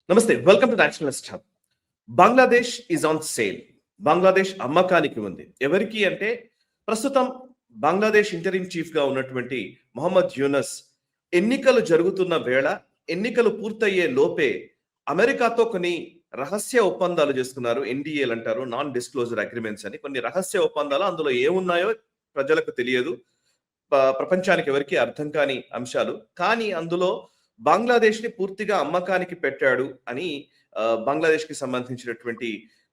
నమస్తే. Welcome to Nationalist hub. Bangladesh is on sale. Bangladesh అమ్మకానికి ఉంది. ఎవరికి అంటే ప్రస్తుతం బంగ్లాదేశ్ ఇంటరిమ్ చీఫ్ గా ఉన్నటువంటి మొహమ్మద్ యూనస్ ఎన్నికలు జరుగుతున్న వేళ, ఎన్నికలు పూర్తయ్యే లోపే అమెరికాతో కొన్ని రహస్య ఒప్పందాలు చేసుకున్నారు. ఎన్డీఏలు అంటారు, నాన్ డిస్క్లోజర్ అగ్రిమెంట్స్ అని. కొన్ని రహస్య ఒప్పందాలు, అందులో ఏమున్నాయో ప్రజలకు తెలియదు. ప్రపంచానికి ఎవరికి అర్థం కాని అంశాలు. కానీ అందులో బంగ్లాదేశ్ ని పూర్తిగా అమ్మకానికి పెట్టాడు అని బంగ్లాదేశ్ కి సంబంధించినటువంటి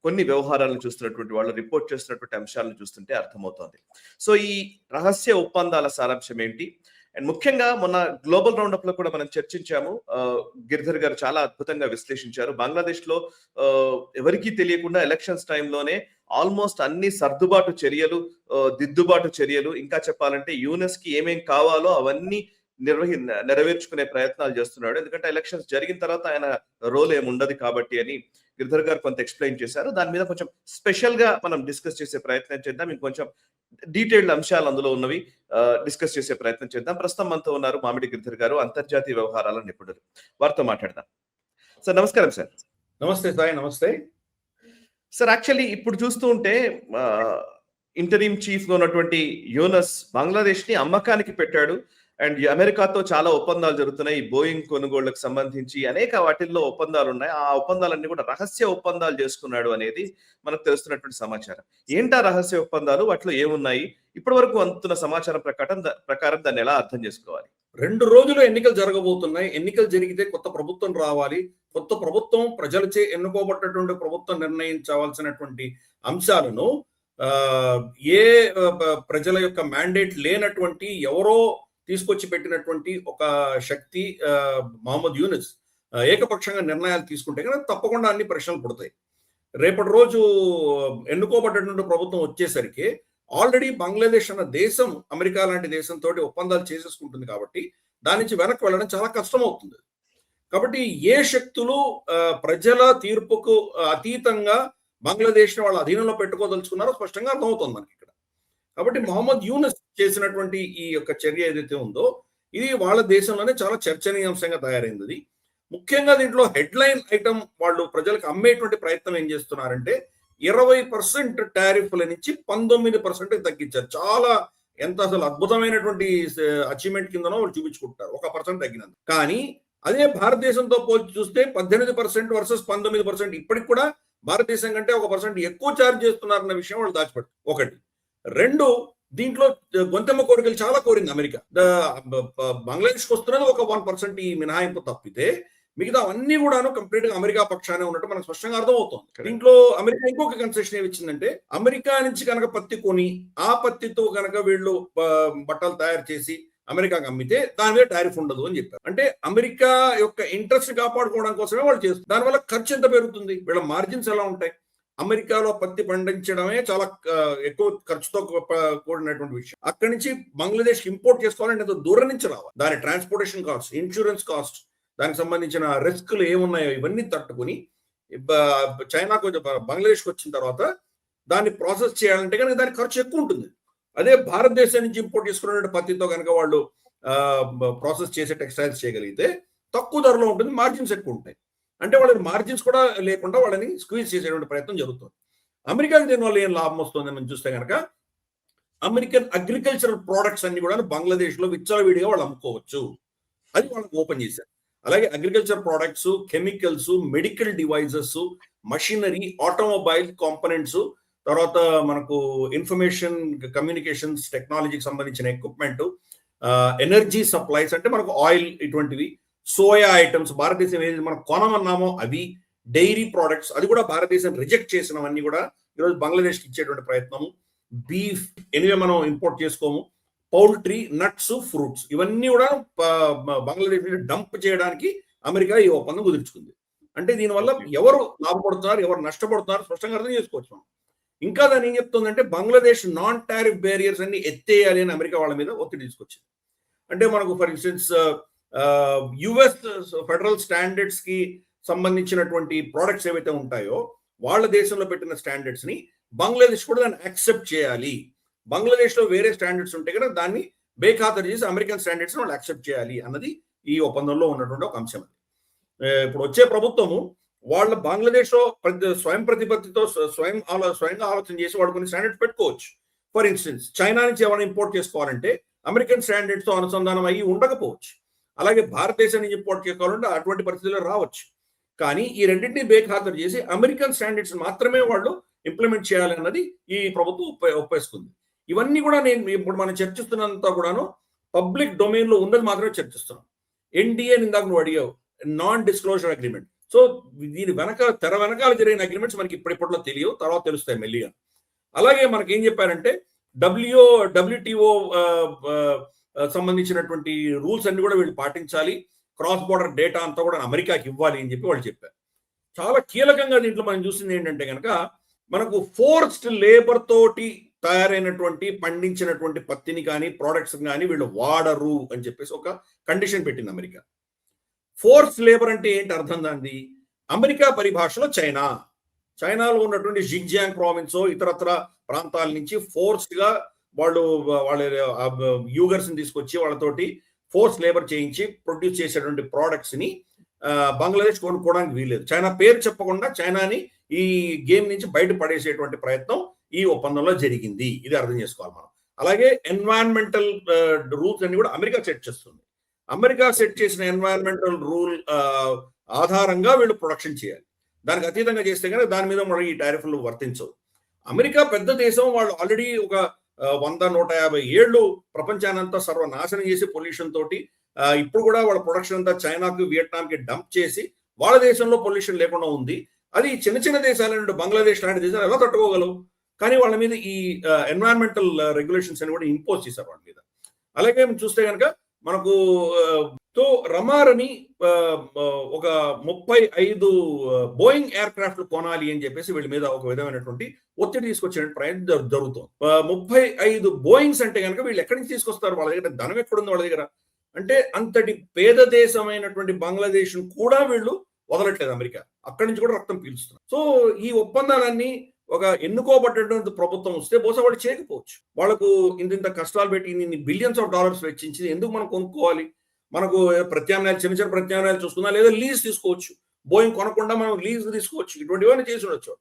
కొన్ని వ్యవహారాలను చూస్తున్నటువంటి వాళ్ళు రిపోర్ట్ చేస్తున్నటువంటి అంశాలను చూస్తుంటే అర్థమవుతోంది. సో ఈ రహస్య ఒప్పందాల సారాంశం ఏంటి? అండ్ ముఖ్యంగా మొన్న గ్లోబల్ రౌండప్ లో కూడా మనం చర్చించాము. గిరిధర్ గారు చాలా అద్భుతంగా విశ్లేషించారు. బంగ్లాదేశ్ లో ఎవరికీ తెలియకుండా ఎలక్షన్స్ టైంలోనే ఆల్మోస్ట్ అన్ని సర్దుబాటు చర్యలు, దిద్దుబాటు చర్యలు, ఇంకా చెప్పాలంటే యూనస్ కి ఏమేం కావాలో అవన్నీ నెరవేర్చుకునే ప్రయత్నాలు చేస్తున్నాడు. ఎందుకంటే ఎలక్షన్స్ జరిగిన తర్వాత ఆయన రోల్ ఏముండదు కాబట్టి అని గిరిధర్ గారు కొంత ఎక్స్ప్లెయిన్ చేశారు. దాని మీద కొంచెం స్పెషల్ గా మనం డిస్కస్ చేసే ప్రయత్నం చేద్దాం. ఇంకొంచెం డీటెయిల్డ్ అంశాలు అందులో ఉన్నవి డిస్కస్ చేసే ప్రయత్నం చేద్దాం. ప్రస్తుతం మనతో ఉన్నారు మామిడి గిరిధర్ గారు, అంతర్జాతీయ వ్యవహారాల నిపుణులు. వారితో మాట్లాడదాం. సార్ నమస్కారం. సార్ నమస్తే సాయి. నమస్తే సార్. యాక్చువల్లీ ఇప్పుడు చూస్తూ ఉంటే ఇంటరిమ్ చీఫ్ గా ఉన్నటువంటి యూనస్ బంగ్లాదేశ్ ని అమ్మకానికి పెట్టాడు. అండ్ అమెరికాతో చాలా ఒప్పందాలు జరుగుతున్నాయి. బోయింగ్ కొనుగోళ్లకు సంబంధించి అనేక వాటిల్లో ఒప్పందాలు ఉన్నాయి. ఆ ఒప్పందాలన్నీ కూడా రహస్య ఒప్పందాలు చేసుకున్నాడు అనేది మనకు తెలుస్తున్నటువంటి సమాచారం. ఏంటా రహస్య ఒప్పందాలు, వాటిలో ఏమున్నాయి? ఇప్పటి వరకు అందుతున్న సమాచారం ప్రకారం దాన్ని ఎలా అర్థం చేసుకోవాలి? 2 రోజులు ఎన్నికలు జరగబోతున్నాయి. ఎన్నికలు జరిగితే కొత్త ప్రభుత్వం రావాలి. కొత్త ప్రభుత్వం ప్రజలచే ఎన్నుకోబడ్డటువంటి ప్రభుత్వం నిర్ణయించవలసినటువంటి అంశాలను ఏ ప్రజల యొక్క మ్యాండేట్ లేనటువంటి ఎవరో తీసుకొచ్చి పెట్టినటువంటి ఒక శక్తి మొహమ్మద్ యూనస్ ఏకపక్షంగా నిర్ణయాలు తీసుకుంటే కనుక తప్పకుండా అన్ని ప్రశ్నలు పుడతాయి. రేపటి రోజు ఎన్నుకోబడ్డటువంటి ప్రభుత్వం వచ్చేసరికి ఆల్రెడీ బంగ్లాదేశ్ అన్న దేశం అమెరికా లాంటి దేశంతో ఒప్పందాలు చేసేసుకుంటుంది కాబట్టి దాని నుంచి వెనక్కి వెళ్ళడం చాలా కష్టం అవుతుంది. కాబట్టి ఏ శక్తులు ప్రజల తీర్పుకు అతీతంగా బంగ్లాదేశ్ ని వాళ్ళ అధీనంలో పెట్టుకోదలుచుకున్నారో స్పష్టంగా అర్థమవుతుంది మనకి ఇక్కడ. కాబట్టి మొహమ్మద్ యూనస్ చేసినటువంటి ఈ యొక్క చర్య ఏదైతే ఉందో ఇది వాళ్ళ దేశంలోనే చాలా చర్చనీయాంశంగా తయారైంది. ముఖ్యంగా దీంట్లో హెడ్లైన్ ఐటమ్ వాళ్ళు ప్రజలకు అమ్మేటువంటి ప్రయత్నం ఏం చేస్తున్నారంటే 20% టారిఫ్ల నుంచి 19% తగ్గించారు. చాలా ఎంత అసలు అద్భుతమైనటువంటి అచీవ్మెంట్ కిందనో వాళ్ళు చూపించుకుంటారు 1% తగ్గినందుకు. కానీ అదే భారతదేశంతో పోల్చి చూస్తే 18% వర్సెస్ 19% ఇప్పటికి కూడా భారతదేశం కంటే 1% ఎక్కువ ఛార్జ్ చేస్తున్నారన్న విషయం వాళ్ళు దాచిపెట్టారు. ఒకటి. 2, దీంట్లో గొంతెమ్మ కోరికలు చాలా కోరింది అమెరికా. బంగ్లాదేశ్కి వస్తున్నది ఒక 1% ఈ మినహాయింపు తప్పితే మిగతా అన్ని కూడాను కంప్లీట్ గా అమెరికా పక్షానే ఉన్నట్టు మనకు స్పష్టంగా అర్థమవుతుంది. దీంట్లో అమెరికా ఇంకొక కన్సెషన్ ఏమిచ్చిందంటే అమెరికా నుంచి కనుక పత్తి కొని ఆ పత్తితో కనుక వీళ్ళు బట్టలు తయారు చేసి అమెరికాకి అమ్మితే దాని మీద టారిఫ్ ఉండదు అని చెప్పారు. అంటే అమెరికా యొక్క ఇంట్రెస్ట్ కాపాడుకోవడం కోసమే వాళ్ళు చేస్తారు. దానివల్ల ఖర్చు ఎంత పెరుగుతుంది, వీళ్ళ మార్జిన్స్ ఎలా ఉంటాయి? అమెరికాలో పత్తి పండించడమే చాలా ఎక్కువ ఖర్చుతో కూడినటువంటి విషయం. అక్కడి నుంచి బంగ్లాదేశ్ ఇంపోర్ట్ చేసుకోవాలంటే ఎంతో దూరం నుంచి రావాలి. దాని ట్రాన్స్పోర్టేషన్ కాస్ట్, ఇన్సూరెన్స్ కాస్ట్, దానికి సంబంధించిన రిస్క్లు ఏమున్నాయో ఇవన్నీ తట్టుకుని చైనాకు బంగ్లాదేశ్కి వచ్చిన తర్వాత దాన్ని ప్రాసెస్ చేయాలంటే కనుక దాని ఖర్చు ఎక్కువ ఉంటుంది. అదే భారతదేశం నుంచి ఇంపోర్ట్ చేసుకున్న పత్తితో కనుక వాళ్ళు ప్రాసెస్ చేసే టెక్స్టైల్స్ చేయగలిగితే తక్కువ ధరలో ఉంటుంది, మార్జిన్స్ ఎక్కువ ఉంటాయి. అంటే వాళ్ళని మార్జిన్స్ కూడా లేకుండా వాళ్ళని స్క్వీజ్ చేసేటువంటి ప్రయత్నం జరుగుతుంది. అమెరికాకి దీనివల్ల ఏం లాభం వస్తుందని మనం చూస్తే కనుక అమెరికన్ అగ్రికల్చరల్ ప్రోడక్ట్స్ అన్ని కూడా బంగ్లాదేశ్ లో విచ్చలవిడిగా వాళ్ళు అమ్ముకోవచ్చు. అది వాళ్ళకి ఓపెన్ చేశారు. అలాగే agriculture products, chemicals, medical devices, machinery, automobile components, తర్వాత మనకు ఇన్ఫర్మేషన్ కమ్యూనికేషన్స్ టెక్నాలజీకి సంబంధించిన ఎక్విప్మెంట్, ఎనర్జీ సప్లైస్ అంటే మనకు ఆయిల్, ఇటువంటివి, సోయా ఐటమ్స్, భారతదేశం ఏది మనం కొనమన్నామో అవి, డైరీ ప్రోడక్ట్స్ అది కూడా భారతదేశం రిజెక్ట్ చేసినవన్నీ కూడా ఈరోజు బంగ్లాదేశ్కి ఇచ్చేటువంటి ప్రయత్నము. బీఫ్ ఎనివే మనం ఇంపోర్ట్ చేసుకోము. పౌల్ట్రీ, నట్స్, ఫ్రూట్స్ ఇవన్నీ కూడా బంగ్లాదేశ్ డంప్ చేయడానికి అమెరికా ఈ ఒప్పందం కుదుర్చుకుంది. అంటే దీనివల్ల ఎవరు లాభపడుతున్నారు, ఎవరు నష్టపడుతున్నారు స్పష్టంగా అర్థం చేసుకోవచ్చు మనం. ఇంకా దాన్ని ఏం చెప్తుందంటే బంగ్లాదేశ్ నాన్ టారిఫ్ బ్యారియర్స్ అన్ని ఎత్తేయాలి అని అమెరికా వాళ్ళ మీద ఒత్తిడి తీసుకొచ్చింది. అంటే మనకు for instance US federal standards కి సంబంధించినటువంటి ప్రోడక్ట్స్ ఏవైతే ఉంటాయో వాళ్ళ దేశంలో పెట్టిన స్టాండర్డ్స్ ని బంగ్లాదేశ్ కూడా దాన్ని యాక్సెప్ట్ చేయాలి. బంగ్లాదేశ్ లో వేరే స్టాండర్డ్స్ ఉంటే కదా దాన్ని బేఖాతరు చేసి అమెరికన్ స్టాండర్డ్స్ వాళ్ళు యాక్సెప్ట్ చేయాలి అన్నది ఈ ఒప్పందంలో ఉన్నటువంటి ఒక అంశం. ఇప్పుడు వచ్చే ప్రభుత్వము వాళ్ళ బంగ్లాదేశ్ లో స్వయం ప్రతిపత్తితో స్వయంగా ఆలోచన చేసి వాళ్ళు కొన్ని స్టాండర్డ్స్ పెట్టుకోవచ్చు. ఫర్ ఇన్స్టెన్స్ చైనా నుంచి ఏమైనా ఇంపోర్ట్ చేసుకోవాలంటే అమెరికన్ స్టాండర్డ్స్ తో అనుసంధానం అయ్యి ఉండకపోవచ్చు. అలాగే భారతదేశం నుంచి ఇంపోర్ట్ చేసుకోవాలంటే అటువంటి పరిస్థితుల్లో రావచ్చు. కానీ ఈ రెండింటినీ బేఖాతరు చేసి అమెరికన్ స్టాండర్డ్స్ మాత్రమే వాళ్ళు ఇంప్లిమెంట్ చేయాలన్నది ఈ ప్రభుత్వం ఒప్పేసుకుంది. ఇవన్నీ కూడా నేను ఇప్పుడు మనం చర్చిస్తున్నంత కూడాను పబ్లిక్ డొమైన్ లో ఉన్నది మాత్రమే చర్చిస్తున్నాం. ఎన్డీఏ ఇందాక నువ్వు అడిగావు, నాన్ డిస్క్లోజర్ అగ్రిమెంట్. సో దీని తెర వెనకాల జరిగిన అగ్రిమెంట్స్ మనకి ఇప్పటిలో తెలియవు, తర్వాత తెలుస్తాయి మెల్లిగా. అలాగే మనకి ఏం చెప్పారంటే డబ్ల్యూటీఓ సంబంధించినటువంటి రూల్స్ అన్ని కూడా వీళ్ళు పాటించాలి, క్రాస్ బోర్డర్ డేటా అంతా కూడా అమెరికాకి ఇవ్వాలి అని చెప్పి వాళ్ళు చెప్పారు. చాలా కీలకంగా దీంట్లో మనం చూసింది ఏంటంటే కనుక మనకు ఫోర్స్డ్ లేబర్ తోటి తయారైనటువంటి పండించినటువంటి పత్తిని కానీ ప్రోడక్ట్స్ కానీ వీళ్ళు వాడరు అని చెప్పేసి ఒక కండిషన్ పెట్టింది అమెరికా. ఫోర్స్ లేబర్ అంటే ఏంటి అర్థం దాన్ని? అమెరికా పరిభాషలో చైనాలో ఉన్నటువంటి జిగ్జియాంగ్ ప్రావిన్స్ ఇతరత్ర ప్రాంతాల నుంచి ఫోర్స్డ్ గా వాళ్ళ యూగర్స్ ని తీసుకొచ్చి వాళ్ళతోటి ఫోర్స్ లేబర్ చేయించి ప్రొడ్యూస్ చేసేటువంటి ప్రోడక్ట్స్ ని బంగ్లాదేశ్ కొనుక్కోవడానికి వీల్లేదు. చైనా పేరు చెప్పకుండా చైనాని ఈ గేమ్ నుంచి బయట పడేసేటువంటి ప్రయత్నం ఈ ఒప్పందంలో జరిగింది. ఇది అర్థం చేసుకోవాలి మనం. అలాగే ఎన్వైరన్మెంటల్ రూల్స్ అన్ని కూడా అమెరికా సెట్ చేస్తుంది. అమెరికా సెట్ చేసిన ఎన్వైరన్మెంటల్ రూల్ ఆధారంగా వీళ్ళు ప్రొడక్షన్ చేయాలి. దానికి అతీతంగా చేస్తే కనుక దాని మీద మనం ఈ టారిఫ్లు వర్తించవు. అమెరికా పెద్ద దేశం, వాళ్ళు ఆల్రెడీ ఒక 100-150 ఏళ్ళు ప్రపంచానంతా సర్వనాశనం చేసి పొల్యూషన్ తోటి ఇప్పుడు కూడా వాళ్ళ ప్రొడక్షన్ అంతా చైనాకు వియట్నాంకి డంప్ చేసి వాళ్ళ దేశంలో పొల్యూషన్ లేకుండా ఉంది. అది చిన్న చిన్న దేశాలు బంగ్లాదేశ్ లాంటి దేశాలు ఎలా తట్టుకోగలవు? కానీ వాళ్ళ మీద ఈ ఎన్వైరన్మెంటల్ రెగ్యులేషన్స్ అని కూడా ఇంపోజ్ చేశారు వాళ్ళ మీద. అలాగే చూస్తే కనుక మనకు రమారని ఒక 35 బోయింగ్ ఎయిర్ క్రాఫ్ట్లు కొనాలి అని చెప్పేసి వీళ్ళ మీద ఒక విధమైనటువంటి ఒత్తిడి తీసుకొచ్చే ప్రయత్నం జరుగుతుంది. 35 బోయింగ్స్ అంటే కనుక వీళ్ళు ఎక్కడి నుంచి తీసుకొస్తారు? వాళ్ళ దగ్గర ధనం ఎక్కడుంది వాళ్ళ దగ్గర? అంటే అంతటి పేద దేశమైనటువంటి బంగ్లాదేశ్ కూడా వీళ్ళు వదలట్లేదు అమెరికా. అక్కడి నుంచి కూడా రక్తం పీలుస్తున్నారు. సో ఈ ఒప్పందాలన్నీ ఒక ఎన్నుకోబడ్డటువంటి ప్రభుత్వం వస్తే బహుశా వాళ్ళు చేయకపోవచ్చు. వాళ్ళకు ఇంత కష్టాలు పెట్టి ఇన్ని బిలియన్స్ ఆఫ్ డాలర్స్ వెచ్చించి ఎందుకు మనం కొనుక్కోవాలి? మనకు ప్రత్యామ్నాయాలు, చిన్న చిన్న ప్రత్యామ్నాయాలు చూసుకున్నా, లేదా లీజ్ తీసుకోవచ్చు. బోయింగ్ కొనకుండా మనం లీజ్ తీసుకోవచ్చు. ఇటువంటివన్నీ చేసి ఉండొచ్చు.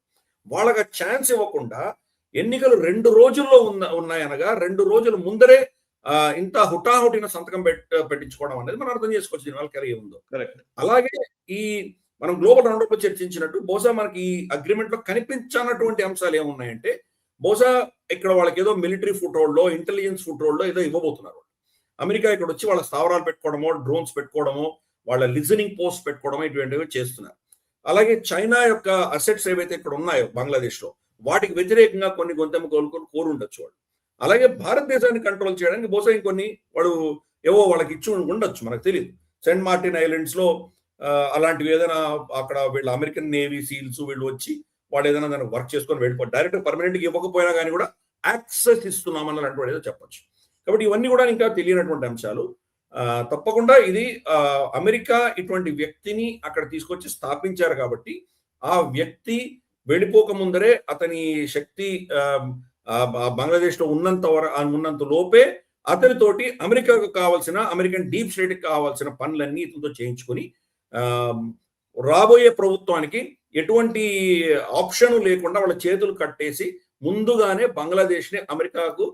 వాళ్ళకి ఛాన్స్ ఇవ్వకుండా ఎన్నికలు 2 రోజుల్లో ఉన్నాయనగా 2 రోజుల ముందరే ఇంత హుటాహుటిన సంతకం పెట్టించుకోవడం అనేది మనం అర్థం చేసుకోవచ్చు దీని వల్ల ఏముందో. అలాగే ఈ మనం గ్లోబల్ రౌండప్ లో చర్చించినట్టు బహుశా మనకి ఈ అగ్రిమెంట్ లో కనిపించనటువంటి అంశాలు ఏమున్నాయంటే, బహుశా ఇక్కడ వాళ్ళకి ఏదో మిలిటరీ ఫుట్ రోల్లో, ఇంటెలిజెన్స్ ఫుట్ రోల్లో ఏదో ఇవ్వబోతున్నారు. అమెరికా ఇక్కడ వచ్చి వాళ్ళ స్థావరాలు పెట్టుకోవడమో, డ్రోన్స్ పెట్టుకోవడమో, వాళ్ళ లిజనింగ్ పోస్ట్ పెట్టుకోవడమో ఇటువంటివి చేస్తున్నారు. అలాగే చైనా యొక్క అసెట్స్ ఏవైతే ఇక్కడ ఉన్నాయో బంగ్లాదేశ్ లో, వాటికి వ్యతిరేకంగా కొన్ని గొంతెమ్మ కోరుండొచ్చు వాళ్ళు. అలాగే భారతదేశాన్ని కంట్రోల్ చేయడానికి బహుశా ఇంకొన్ని వాడు ఏవో వాళ్ళకి ఇచ్చి ఉండొచ్చు, మనకు తెలియదు. సెయింట్ మార్టిన్ ఐలాండ్స్ లో అలాంటివి ఏదైనా అక్కడ వీళ్ళు అమెరికన్ నేవీ సీల్స్ వీళ్ళు వచ్చి వాళ్ళు ఏదైనా దాన్ని వర్క్ చేసుకొని వెళ్ళిపోయి డైరెక్ట్ పర్మనెంట్ గా ఇవ్వకపోయినా కానీ కూడా యాక్సెస్ ఇస్తున్నామన్నటువంటి ఏదో చెప్పొచ్చు. కాబట్టి ఇవన్నీ కూడా ఇంకా తెలియనటువంటి అంశాలు. తప్పకుండా ఇది అమెరికా ఇటువంటి వ్యక్తిని అక్కడ తీసుకొచ్చి స్థాపించారు కాబట్టి ఆ వ్యక్తి వెళ్ళిపోక ముందరే అతని శక్తి బంగ్లాదేశ్ లో ఉన్నంత లోపే అతనితోటి అమెరికాకు కావాల్సిన, అమెరికన్ డీప్ స్టేట్ కి కావాల్సిన పనులన్నీ ఇతనితో చేయించుకొని రాబోయే ప్రభుత్వానికి ఎటువంటి ఆప్షన్ లేకుండా వాళ్ళ చేతులు కట్టేసి ముందుగానే బంగ్లాదేశ్ ని అమెరికాకు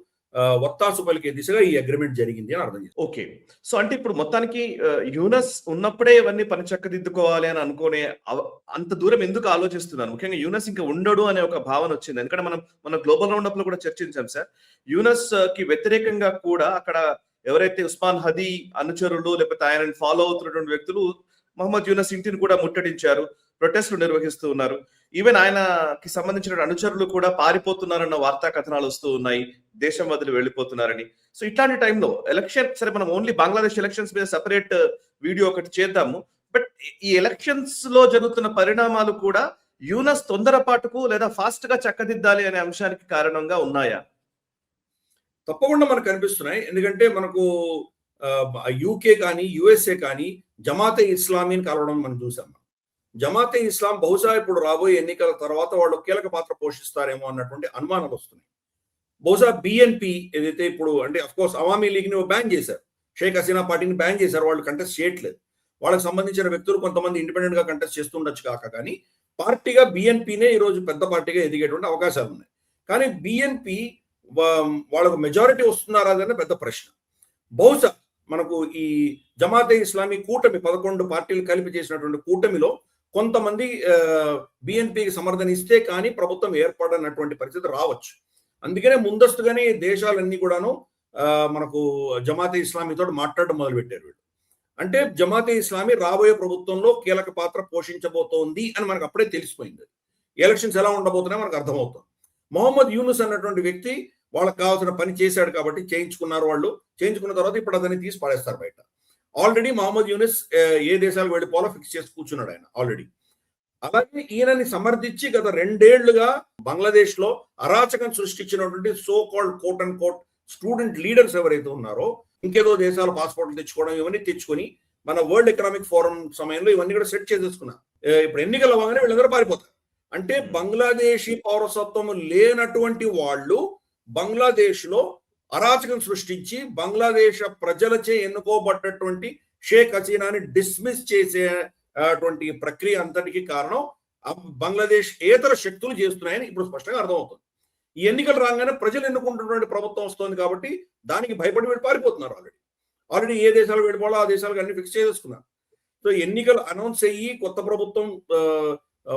ఒత్తాసు పలికే దిశగా ఈ అగ్రిమెంట్ జరిగింది అని అర్థం చేస్తుంది. ఓకే, సో అంటే ఇప్పుడు మొత్తానికి యూనస్ ఉన్నప్పుడే ఇవన్నీ పని చక్కదిద్దుకోవాలి అని అనుకునే అంత దూరం ఎందుకు ఆలోచిస్తున్నాను? ముఖ్యంగా యూనస్ ఇంకా ఉండడు అనే ఒక భావన వచ్చింది. ఎందుకంటే మన గ్లోబల్ రౌండప్ లో కూడా చర్చించాం సార్. యూనస్ కి వ్యతిరేకంగా కూడా అక్కడ ఎవరైతే ఉస్మాన్ హదీ అనుచరులు లేకపోతే ఆయనని ఫాలో అవుతున్నటువంటి వ్యక్తులు మహమ్మద్ యూనస్ ఇంటిని కూడా ముట్టడించారు, ప్రొటెస్టులు నిర్వహిస్తూ ఉన్నారు. ఈవెన్ ఆయనకి సంబంధించిన అనుచరులు కూడా పారిపోతున్నారన్న వార్తా కథనాలు వస్తూ ఉన్నాయి, దేశం వదిలి వెళ్ళిపోతున్నారని. సో ఇట్లాంటి టైంలో ఎలక్షన్, సరే మనం ఓన్లీ బంగ్లాదేశ్ ఎలక్షన్స్ మీద సెపరేట్ వీడియో ఒకటి చేద్దాము, బట్ ఈ ఎలక్షన్స్ లో జరుగుతున్న పరిణామాలు కూడా యూనస్ తొందరపాటుకు లేదా ఫాస్ట్ గా చక్కదిద్దాలి అనే అంశానికి కారణంగా ఉన్నాయా? తప్పకుండా మనకు కనిపిస్తున్నాయి. ఎందుకంటే మనకు యూకే కానీ యుఎస్ఏ కానీ జమాతే ఇస్లామీని కలవడం మనం చూసాం. జమాతే ఇస్లాం బహుశా ఇప్పుడు రాబోయే ఎన్నికల తర్వాత వాళ్ళు కీలక పాత్ర పోషిస్తారేమో అన్నటువంటి అనుమానాలు వస్తున్నాయి. బహుశా బిఎన్పి ఏదైతే ఇప్పుడు అంటే అఫ్ కోర్స్ అవామీ లీగ్ ని బ్యాన్ చేశారు, షేక్ హసీనా పార్టీని బ్యాన్ చేశారు, వాళ్ళు కంటెస్ట్ చేయట్లేదు. వాళ్ళకి సంబంధించిన వ్యక్తులు కొంతమంది ఇండిపెండెంట్ గా కంటెస్ట్ చేస్తుండొచ్చు కాక కానీ పార్టీగా బిఎన్పినే ఈ రోజు పెద్ద పార్టీగా ఎదిగేటువంటి అవకాశాలు ఉన్నాయి. కానీ బిఎన్పి వాళ్ళకు మెజారిటీ వస్తున్నారా అనే పెద్ద ప్రశ్న. బహుశా మనకు ఈ జమాతే ఇస్లామీ కూటమి 11 పార్టీలు కలిపి చేసినటువంటి కూటమిలో కొంతమంది బిఎన్పికి సమర్థన ఇస్తే కానీ ప్రభుత్వం ఏర్పడనటువంటి పరిస్థితి రావచ్చు. అందుకనే ముందస్తుగానే దేశాలన్నీ కూడాను మనకు జమాతే ఇస్లామీతో మాట్లాడడం మొదలుపెట్టారు వీళ్ళు. అంటే జమాతే ఇస్లామీ రాబోయే ప్రభుత్వంలో కీలక పాత్ర పోషించబోతోంది అని మనకు అప్పుడే తెలిసిపోయింది. ఎలక్షన్స్ ఎలా ఉండబోతున్నాయో మనకు అర్థమవుతుంది. మొహమ్మద్ యూనుస్ అన్నటువంటి వ్యక్తి వాళ్ళకి కావాల్సిన పని చేశాడు కాబట్టి చేయించుకున్నారు. వాళ్ళు చేయించుకున్న తర్వాత ఇప్పుడు అతన్ని తీసి పడేస్తారు బయట. ఆల్రెడీ మహమ్మద్ యూనుస్ ఏ దేశాలకు వెళ్ళిపోవాలో ఫిక్స్ చేసి కూర్చున్నాడు ఆయన ఆల్రెడీ. అలాగే ఈయనని సమర్థించి గత 2 ఏళ్లుగా బంగ్లాదేశ్ లో అరాచకం సృష్టించినటువంటి so called quote and quote student leaders ఎవరైతే ఉన్నారో ఇంకేదో దేశాల పాస్పోర్ట్లు తెచ్చుకోవడం ఇవన్నీ తెచ్చుకొని మన వరల్డ్ ఎకనామిక్ ఫోరం సమయంలో ఇవన్నీ కూడా సెట్ చేసేసుకున్నారు. ఇప్పుడు ఎన్నికలు అవ్వగానే వీళ్ళందరూ పారిపోతారు. అంటే బంగ్లాదేశీ పౌరసత్వం లేనటువంటి వాళ్ళు బంగ్లాదేశ్ లో అరాచకం సృష్టించి బంగ్లాదేశ్ ప్రజలచే ఎన్నుకోబడ్డటువంటి షేక్ హసీనాని డిస్మిస్ చేసేటువంటి ప్రక్రియ అంతటికి కారణం బంగ్లాదేశ్ ఏతర శక్తులు చేస్తున్నాయని ఇప్పుడు స్పష్టంగా అర్థమవుతుంది. ఈ ఎన్నికలు రాగానే ప్రజలు ఎన్నుకుంటున్నటువంటి ప్రభుత్వం వస్తుంది కాబట్టి దానికి భయపడి వీళ్ళు పారిపోతున్నారు. ఆల్రెడీ ఏ దేశాలకు వెళ్ళిపోవాలో ఆ దేశాలకు అన్ని ఫిక్స్ చేసేసుకున్నారు. సో ఎన్నికలు అనౌన్స్ అయ్యి కొత్త ప్రభుత్వం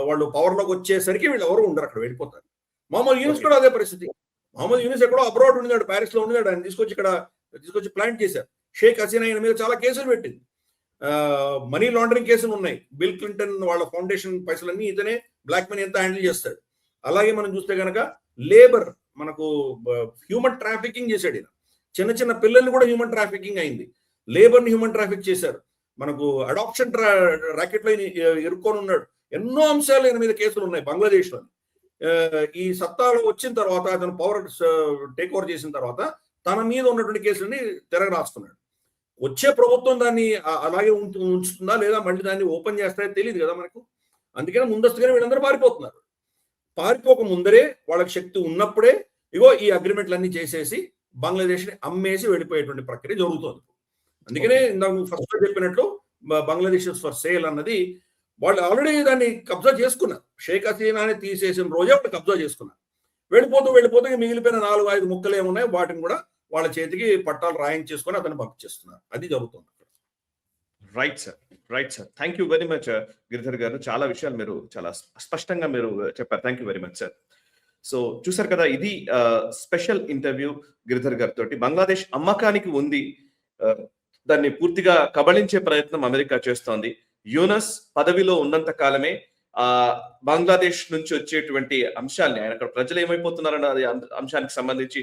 వాళ్ళు పవర్ లోకి వచ్చేసరికి వీళ్ళు ఎవరు ఉండరు, అక్కడ వెళ్ళిపోతారు. మహమ్మద్ యూనుస్ కూడా అదే పరిస్థితి. మహమ్మద్ యూనుస్ ఎక్కడో అబ్రాడ్ ఉన్నాడు, ప్యారిస్ లో ఉన్నాడు. ఆయన తీసుకొచ్చి ప్లాంట్ చేశారు. షేక్ హసీనా ఆయన మీద చాలా కేసులు పెట్టింది. మనీ లాండరింగ్ కేసులు ఉన్నాయి. బిల్ క్లింటన్ వాళ్ళ ఫౌండేషన్ పైసలన్నీ ఇతనే బ్లాక్ మనీ ఎంత హ్యాండిల్ చేస్తాడు. అలాగే మనం చూస్తే కనుక లేబర్ మనకు హ్యూమన్ ట్రాఫికింగ్ చేశాడు ఈయన. చిన్న చిన్న పిల్లల్ని కూడా హ్యూమన్ ట్రాఫికింగ్ అయింది. లేబర్ ని హ్యూమన్ ట్రాఫిక్ చేశారు. మనకు అడాప్షన్ ర్యాకెట్ లో ఇరుక్కొని ఉన్నాడు. ఎన్నో అంశాలు ఈయన మీద కేసులు ఉన్నాయి బంగ్లాదేశ్ లో. ఈ సత్తాలో వచ్చిన తర్వాత అతను పవర్ టేక్ ఓవర్ చేసిన తర్వాత తన మీద ఉన్నటువంటి కేసులని తిరగరాస్తున్నాడు. వచ్చే ప్రభుత్వం దాన్ని అలాగే ఉంచుతుందా లేదా మళ్ళీ దాన్ని ఓపెన్ చేస్తారో తెలియదు కదా మనకు. అందుకని ముందస్తుగానే వీళ్ళందరూ పారిపోతున్నారు. పారిపోక ముందరే వాళ్ళకి శక్తి ఉన్నప్పుడే ఇగో ఈ అగ్రిమెంట్లన్నీ చేసేసి బంగ్లాదేశ్ ని అమ్మేసి వెళ్ళిపోయేటువంటి ప్రక్రియ జరుగుతుంది. అందుకనే ఇందాక ఫస్ట్ చెప్పినట్లు బంగ్లాదేశ్ ఫర్ సేల్ అన్నది వాళ్ళు ఆల్రెడీ దాన్ని కబ్జా చేసుకున్నారు. షేక్ హసీనాని తీసేసిన రోజే వాళ్ళు కబ్జా చేసుకున్నారు. వెళ్ళిపోతూ మిగిలిపోయిన 4-5 ముక్కలు ఏమున్నాయి వాటిని కూడా వాళ్ళ చేతికి పట్టాలు రాయించేసుకొని అతను పంపించేస్తున్నారు. అది జరుగుతుంది. Right sir. Thank you very much Giridhar గారు. చాలా విషయాలు మీరు చాలా స్పష్టంగా మీరు చెప్పారు. Thank you very much sir. So చూసారు కదా, ఇది స్పెషల్ ఇంటర్వ్యూ గిరిధర్ గారితో. బంగ్లాదేశ్ అమ్మకానికి ఉంది, దాన్ని పూర్తిగా కబళించే ప్రయత్నం అమెరికా చేస్తోంది. యూనస్ పదవిలో ఉన్నంత కాలమే బంగ్లాదేశ్ నుంచి వచ్చేటువంటి అంశాన్ని, ఆయన అక్కడ ప్రజలు ఏమైపోతున్నారన్న అంశానికి సంబంధించి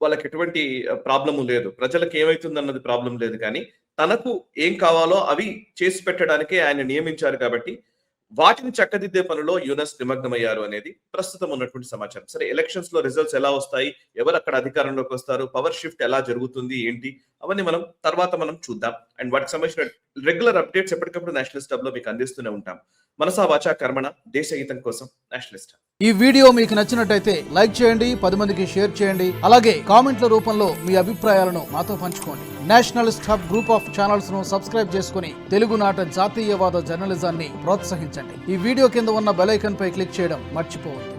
వాళ్ళకి ఎటువంటి ప్రాబ్లము లేదు, ప్రజలకు ఏమైతుందన్నది ప్రాబ్లం లేదు. కానీ తనకు ఏం కావాలో అవి చేసి పెట్టడానికే ఆయన నియమించారు కాబట్టి వాటిని చక్కదిద్దే పనిలో యూనస్ నిమగ్నమయ్యారు అనేది ప్రస్తుతం ఉన్నటువంటి సమాచారం. సరే, ఎలక్షన్స్ లో రిజల్ట్స్ ఎలా వస్తాయి, ఎవరు అక్కడ అధికారంలోకి వస్తారు, పవర్ షిఫ్ట్ ఎలా జరుగుతుంది ఏంటి, అవన్నీ మనం తర్వాత చూద్దాం. అండ్ వాటికి సంబంధించిన రెగ్యులర్ అప్డేట్స్ ఎప్పటికప్పుడు నేషనలిస్ట్ హబ్ లో మీకు అందిస్తూనే ఉంటాం. మనసా వాచా కర్మణ, దేశ హితం కోసం నేషనలిస్ట్ హబ్. ఈ వీడియో మీకు నచ్చినట్టయితే లైక్ చేయండి, 10 మందికి షేర్ చేయండి. అలాగే కామెంట్ల రూపంలో మీ అభిప్రాయాలను మాతో పంచుకోండి. Nationalist hub group of channels ను సబ్స్క్రైబ్ చేసుకుని తెలుగునాట జాతీయవాద జర్నలిజాన్ని ప్రోత్సహించండి. ఈ వీడియో కింద ఉన్న బెల్ ఐకాన్ పై క్లిక్ చేయడం మర్చిపోవద్దు.